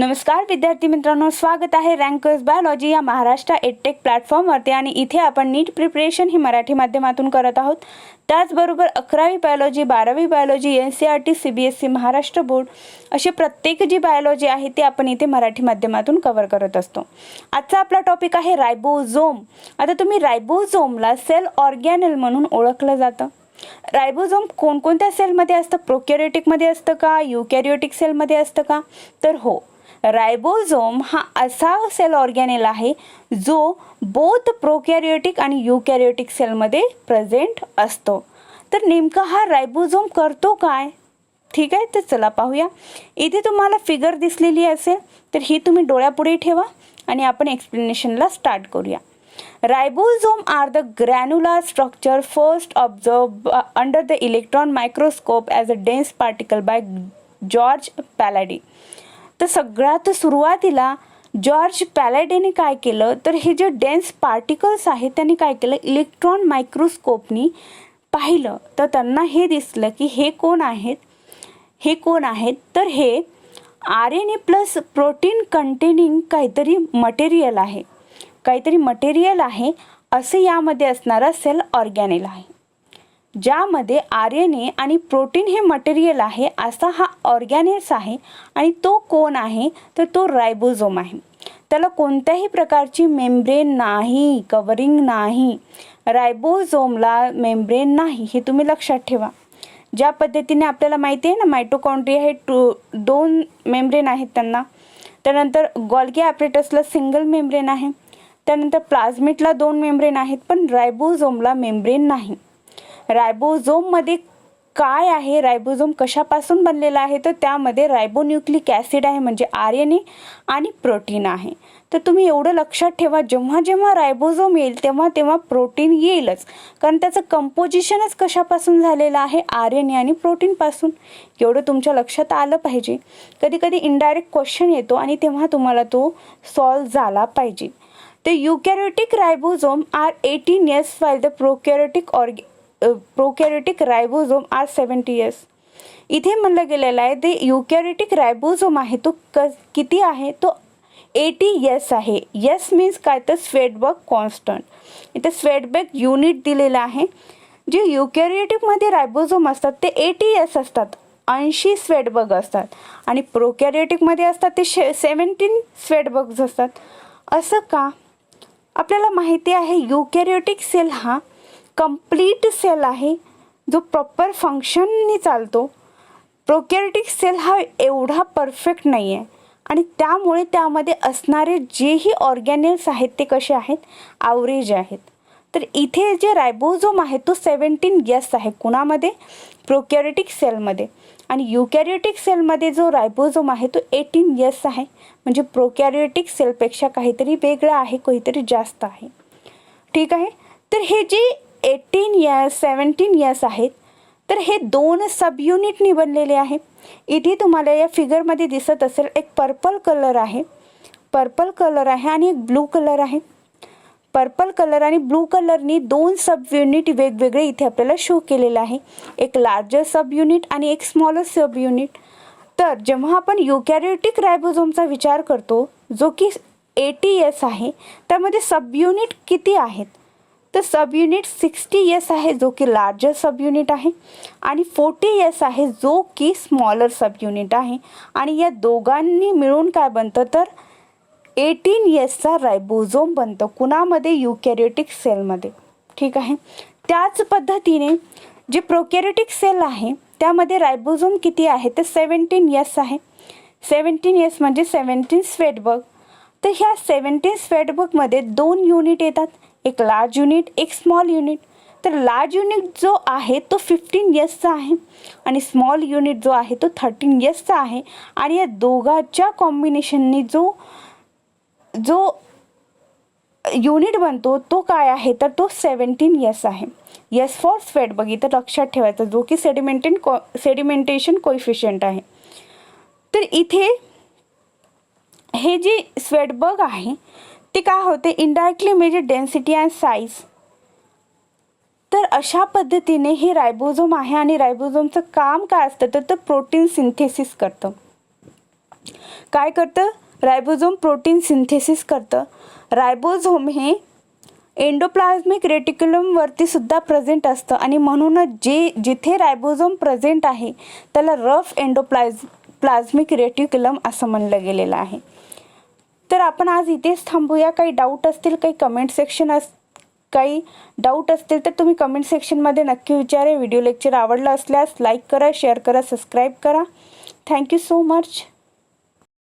नमस्कार विद्यार्थी मित्रांनो, स्वागत आहे रँकर्स बायोलॉजी या महाराष्ट्र एडटेक प्लॅटफॉर्मवरती आणि इथे आपण नीट प्रिपरेशन ही मराठी माध्यमातून करत आहोत. त्याचबरोबर 11वी बायोलॉजी, 12वी biology, NCERT, CBSE, Maharashtra board असे प्रत्येक जी बायोलॉजी आहे ती आपण इथे मराठी माध्यमातून कव्हर करत असतो. आजचा आपला टॉपिक आहे रायबोझोम. आता तुम्ही रायबोझोमला सेल ऑर्गॅनेल म्हणून ओळखलं जातं. रायबोझोम कोणकोणत्या सेलमध्ये असतं? प्रोकॅरियोटिकमध्ये असतं का, युकॅरियोटिक सेलमध्ये असतं का? तर हो, रायबोझोम हा असा सेल ऑर्गॅनेल आहे जो बोथ प्रोकॅरियोटिक आणि युकॅरियोटिक सेलमध्ये प्रेझेंट असतो. तर नेमका हा रायबोझोम करतो काय? ठीक आहे, तर चला पाहूया. इथे तुम्हाला फिगर दिसलेली असेल तर ही तुम्ही डोळ्यापुढे ठेवा आणि आपण एक्सप्लेनेशनला स्टार्ट करूया. Ribosome are the granular structure first observed under the electron microscope as a dense particle by George Palade. तर सगळ्यात सुरुवातीला जॉर्ज पॅलाडीने काय केलं तर हे जे डेन्स पार्टिकल्स आहेत त्यांनी काय केलं, इलेक्ट्रॉन मायक्रोस्कोपनी पाहिलं तर त्यांना हे दिसलं की हे कोण आहेत तर हे RNA प्लस प्रोटीन कंटेनिंग काहीतरी मटेरियल आहे असं यामध्ये असणारा सेल ऑर्गॅनेल आहे, ज्यामध्ये RNA आणि प्रोटीन हे मटेरियल आहे असा हा ऑर्गॅनेल्स आहे. आणि तो कोण आहे तर तो रायबोझोम आहे. त्याला कोणत्याही प्रकारची मेम्ब्रेन नाही, कव्हरिंग नाही. रायबोझोमला मेम्ब्रेन नाही हे तुम्ही लक्षात ठेवा. ज्या पद्धतीने आपल्याला माहिती आहे ना, मायटोकॉन्ड्रिया हे 2 मेम्ब्रेन आहेत त्यांना. त्यानंतर गोल्गी ॲपरेटसला सिंगल मेम्ब्रेन आहे. त्यानंतर प्लाझ्मिडला 2 मेम्ब्रेन आहेत, पण रायबोझोमला मेम्ब्रेन नाही. रायबोझोममध्ये काय आहे, रायबोझोम कशापासून बनलेला आहे तर त्यामध्ये रायबोन्यूक्लिक ॲसिड आहे म्हणजे RNA आणि प्रोटीन आहे. तर तुम्ही एवढं लक्षात ठेवा, जेव्हा जेव्हा रायबोझोम येईल तेव्हा प्रोटीन येईलच, कारण त्याचं कंपोजिशनच कशापासून झालेलं आहे, RNA आणि प्रोटीनपासून. एवढं तुमच्या लक्षात आलं पाहिजे. कधी कधी इनडायरेक्ट क्वेश्चन येतो आणि तेव्हा तुम्हाला तो सॉल्व झाला पाहिजे. The eukaryotic ribosome are 18 years while the prokaryotic ribosome are 70 years. इथे म्हणलं गेलेलं आहे ते eukaryotic ribosome आहे तो किती आहे तो 80 years आहे. यस मीन्स काय तर स्वेडबर्ग कॉन्स्टंट. इथे स्वेडबर्ग युनिट दिलेलं आहे. जे युकॅरियोटिकमध्ये रायबोझोम असतात ते 80 years असतात, 80 स्वेडबर्ग असतात. आणि प्रोकॅरियोटिकमध्ये असतात ते 17 स्वेडबर्ग्स असतात. असं का? आपल्याला माहिती आहे युकॅरियोटिक सेल हा कंप्लीट सेल आहे जो प्रॉपर फंक्शननी चालतो. प्रोकॅरियोटिक सेल हा एवढा परफेक्ट नाही आहे आणि त्यामुळे त्यामध्ये असणारे जेही ऑर्गॅनेल्स आहेत ते कसे आहेत, ॲव्हरेज आहेत. तर इथे जे रायबोझोम आहे तो 17 years आहे. कुणामध्ये? प्रोकॅरियोटिक सेलमध्ये. आणि युकॅरियोटिक सेलमध्ये जो रायबोझोम आहे तो 18 years आहे. म्हणजे प्रोकॅरियोटिक सेलपेक्षा काहीतरी वेगळं आहे, काहीतरी जास्त आहे. ठीक आहे. तर हे जे 18 years 17 years आहेत तर हे 2 सब युनिटनी बनलेले आहे. इथे तुम्हाला या फिगरमध्ये दिसत असेल एक पर्पल कलर आहे आणि एक ब्लू कलर आहे. पर्पल कलर आणि ब्लू कलरनी 2 सब युनिट वेगवेगळे इथे आपल्याला शो केलेलं आहे. एक लार्जर सब युनिट आणि एक स्मॉलर सब युनिट. तर जेव्हा आपण युकॅरियोटिक रायबोझोमचा विचार करतो जो की 80 years आहे, त्यामध्ये सब युनिट किती आहेत तर सब युनिट 60 years आहे जो की लार्जर सब युनिट आहे आणि 40 years आहे जो की स्मॉलर सब युनिट आहे. आणि या दोघांनी मिळून काय बनतं तर 18 yearsचा रायबोझोम बनतो. कुणामध्ये? युकॅरियोटिक सेलमध्ये. ठीक आहे. त्याच पद्धतीने जे प्रोकॅरियोटिक सेल आहे त्यामध्ये रायबोझोम किती आहे तर 17 years आहे. 17 years म्हणजे 17 स्वेडबर्ग. तर ह्या 17 स्वेडबर्गमध्ये 2 युनिट येतात, एक लार्ज युनिट एक स्मॉल युनिट. तर लार्ज युनिट जो आहे तो 15 yearsचा आहे आणि स्मॉल युनिट जो आहे तो 13 yearsचा आहे. आणि या दोघांच्या कॉम्बिनेशननी जो युनिट बनतो तो काय आहे तर तो 17 years आहे. यस फॉर स्वेडबर्ग इथं लक्षात ठेवायचं, जो की सेडिमेंटेशन कोइफिशियंट आहे. तर इथे हे जे स्वेडबर्ग आहे ते काय होते, indirectly measure density and size. तर अशा पद्धतीने हे रायबोझोम आहे आणि रायबोझोमचं काम काय असतं तर प्रोटीन सिंथेसिस करतं. काय करतं? रायबोझोम प्रोटीन सिंथेसिस करतं. रायबोझोम हे एंडोप्लाझ्मिक रेटिक्युलमवरती सुद्धा प्रेझेंट असतं आणि म्हणूनच जिथे रायबोझोम प्रेझेंट आहे त्याला रफ प्लाझ्मिक रेटिक्युलम असं म्हणलं गेलेलं आहे. तर आपण आज इथेच थांबूया. काही डाऊट असतील, काही डाऊट असतील तर तुम्ही कमेंट सेक्शनमध्ये नक्की विचारा. व्हिडिओ लेक्चर आवडला असल्यास लाईक करा, शेअर करा, सबस्क्राईब करा. Thank you so much.